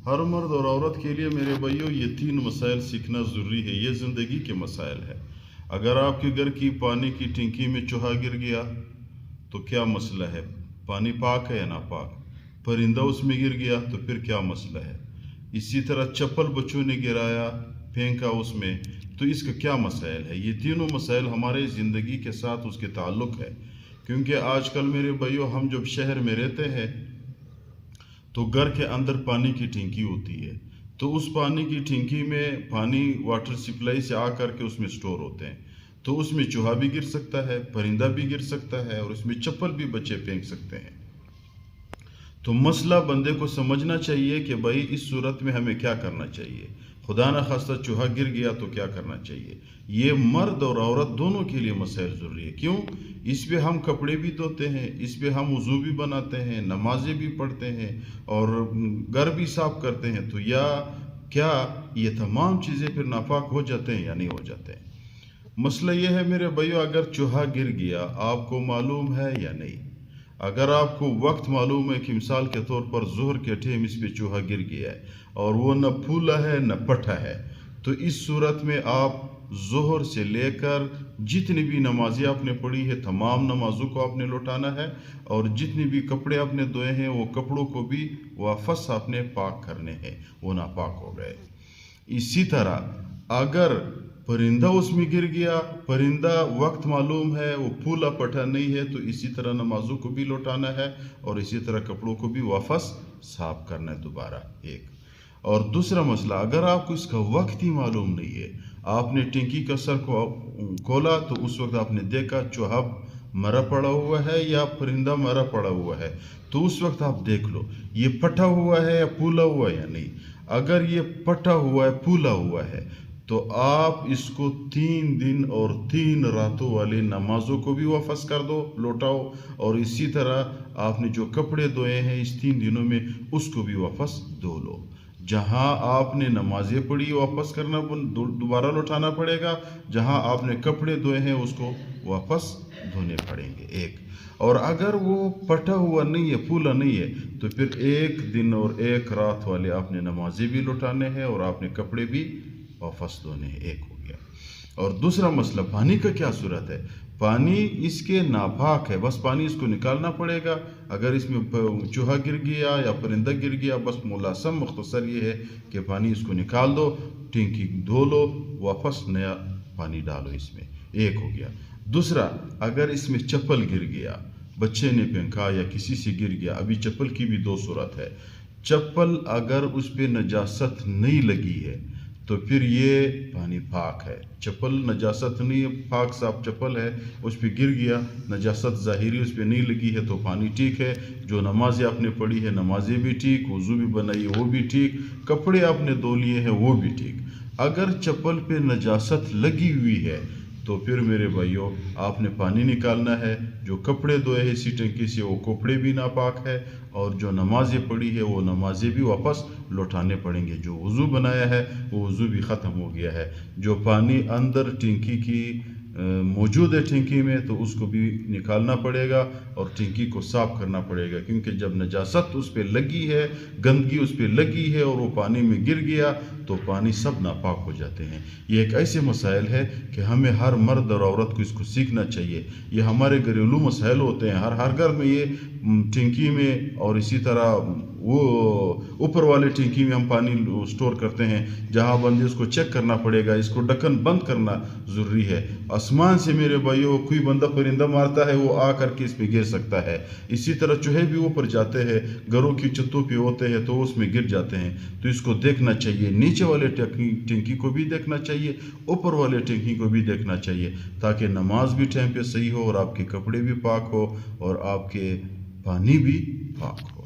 ہر مرد اور عورت کے لیے میرے بھائیوں یہ 3 مسائل سیکھنا ضروری ہے. یہ زندگی کے مسائل ہے. اگر آپ کے گھر کی پانی کی ٹنکی میں چوہا گر گیا تو کیا مسئلہ ہے؟ پانی پاک ہے یا ناپاک؟ پرندہ اس میں گر گیا تو پھر کیا مسئلہ ہے؟ اسی طرح چپل بچوں نے گرایا، پھینکا اس میں، تو اس کا کیا مسائل ہے؟ یہ تینوں مسائل ہمارے زندگی کے ساتھ اس کے تعلق ہے. کیونکہ آج کل میرے بھائیوں ہم جب شہر میں رہتے ہیں تو گھر کے اندر پانی کی ٹنکی ہوتی ہے، تو اس پانی کی ٹنکی میں پانی واٹر سپلائی سے آ کر کے اس میں سٹور ہوتے ہیں، تو اس میں چوہا بھی گر سکتا ہے، پرندہ بھی گر سکتا ہے، اور اس میں چپل بھی بچے پھینک سکتے ہیں. تو مسئلہ بندے کو سمجھنا چاہیے کہ بھائی اس صورت میں ہمیں کیا کرنا چاہیے. خدا نہ خواستہ چوہا گر گیا تو کیا کرنا چاہیے. یہ مرد اور عورت دونوں کے لیے مسائل ضروری ہے. کیوں؟ اس پہ ہم کپڑے بھی دھوتے ہیں، اس پہ ہم وضو بھی بناتے ہیں، نمازیں بھی پڑھتے ہیں، اور گھر بھی صاف کرتے ہیں. تو کیا یہ تمام چیزیں پھر ناپاک ہو جاتے ہیں یا نہیں ہو جاتے ہیں؟ مسئلہ یہ ہے میرے بھائیو، اگر چوہا گر گیا آپ کو معلوم ہے یا نہیں؟ اگر آپ کو وقت معلوم ہے کہ مثال کے طور پر ظہر کے ٹائم اس پہ چوہا گر گیا ہے اور وہ نہ پھولا ہے نہ پٹھا ہے، تو اس صورت میں آپ ظہر سے لے کر جتنی بھی نمازیں آپ نے پڑھی ہے تمام نمازوں کو آپ نے لوٹانا ہے، اور جتنی بھی کپڑے آپ نے دھوئے ہیں وہ کپڑوں کو بھی واپس آپ نے پاک کرنے ہیں، وہ ناپاک ہو گئے. اسی طرح اگر پرندہ اس میں گر گیا، پرندہ وقت معلوم ہے وہ پھولا پٹھا نہیں ہے، تو اسی طرح نمازوں کو بھی لوٹانا ہے اور اسی طرح کپڑوں کو بھی واپس صاف کرنا ہے دوبارہ. ایک اور دوسرا مسئلہ، اگر آپ کو اس کا وقت ہی معلوم نہیں ہے، آپ نے ٹنکی کا سر کو کھولا تو اس وقت آپ نے دیکھا چوہا مرا پڑا ہوا ہے یا پرندہ مرا پڑا ہوا ہے، تو اس وقت آپ دیکھ لو یہ پٹھا ہوا ہے یا پھولا ہوا ہے یا نہیں. اگر یہ پٹھا ہوا ہے، پھولا ہوا ہے، تو آپ اس کو 3 دن اور 3 راتوں والی نمازوں کو بھی واپس کر دو، لوٹاؤ، اور اسی طرح آپ نے جو کپڑے دھوئے ہیں اس 3 دنوں میں اس کو بھی واپس دھو لو. جہاں آپ نے نمازیں پڑھی واپس کرنا، دوبارہ لوٹانا پڑے گا. جہاں آپ نے کپڑے دھوئے ہیں اس کو واپس دھونے پڑیں گے. ایک اور اگر وہ پٹا ہوا نہیں ہے، پھولا نہیں ہے، تو پھر 1 دن اور 1 رات والے آپ نے نمازیں بھی لوٹانے ہیں اور آپ نے کپڑے بھی واپس دھونے ہیں. ایک ہو گیا. اور دوسرا مسئلہ، پانی کا کیا صورت ہے؟ پانی اس کے ناپاک ہے، بس پانی اس کو نکالنا پڑے گا. اگر اس میں چوہا گر گیا یا پرندہ گر گیا، بس ملاسم مختصر یہ ہے کہ پانی اس کو نکال دو، ٹنکی دھو لو، واپس نیا پانی ڈالو اس میں. ایک ہو گیا. دوسرا، اگر اس میں چپل گر گیا، بچے نے پھینکا یا کسی سے گر گیا. ابھی چپل کی بھی 2 صورت ہے. چپل اگر اس پہ نجاست نہیں لگی ہے تو پھر یہ پانی پاک ہے. چپل نجاست نہیں ہے، پاک صاف چپل ہے، اس پہ گر گیا، نجاست ظاہری اس پہ نہیں لگی ہے تو پانی ٹھیک ہے. جو نمازیں آپ نے پڑھی ہے نمازیں بھی ٹھیک، وضو بھی بنائی وہ بھی ٹھیک، کپڑے آپ نے دھو لیے ہیں وہ بھی ٹھیک. اگر چپل پہ نجاست لگی ہوئی ہے تو پھر میرے بھائیوں آپ نے پانی نکالنا ہے. جو کپڑے دھوئے ہیں اسی ٹنکی سے وہ کپڑے بھی ناپاک ہے، اور جو نمازیں پڑھی ہے وہ نمازیں بھی واپس لوٹانے پڑیں گے. جو وضو بنایا ہے وہ وضو بھی ختم ہو گیا ہے. جو پانی اندر ٹنکی کی موجود ہے ٹنکی میں تو اس کو بھی نکالنا پڑے گا اور ٹنکی کو صاف کرنا پڑے گا. کیونکہ جب نجاست اس پہ لگی ہے، گندگی اس پہ لگی ہے اور وہ پانی میں گر گیا تو پانی سب ناپاک ہو جاتے ہیں. یہ ایک ایسے مسائل ہے کہ ہمیں ہر مرد اور عورت کو اس کو سیکھنا چاہیے. یہ ہمارے گھریلو مسائل ہوتے ہیں. ہر گھر میں یہ ٹنکی میں، اور اسی طرح وہ اوپر والے ٹنکی میں ہم پانی سٹور کرتے ہیں، جہاں بندے اس کو چیک کرنا پڑے گا. اس کو ڈھکن بند کرنا ضروری ہے. آسمان سے میرے بھائیوں کوئی بندہ پرندہ مارتا ہے وہ آ کر کے اس پہ گر سکتا ہے. اسی طرح چوہے بھی اوپر جاتے ہیں، گھروں کی چھتوں پہ ہوتے ہیں تو اس میں گر جاتے ہیں. تو اس کو دیکھنا چاہیے، نیچے والے ٹنکی کو بھی دیکھنا چاہیے، اوپر والے ٹنکی کو بھی دیکھنا چاہیے، تاکہ نماز بھی ٹائم پہ صحیح ہو اور آپ کے کپڑے بھی پاک ہو اور آپ کے پانی بھی پاک ہو.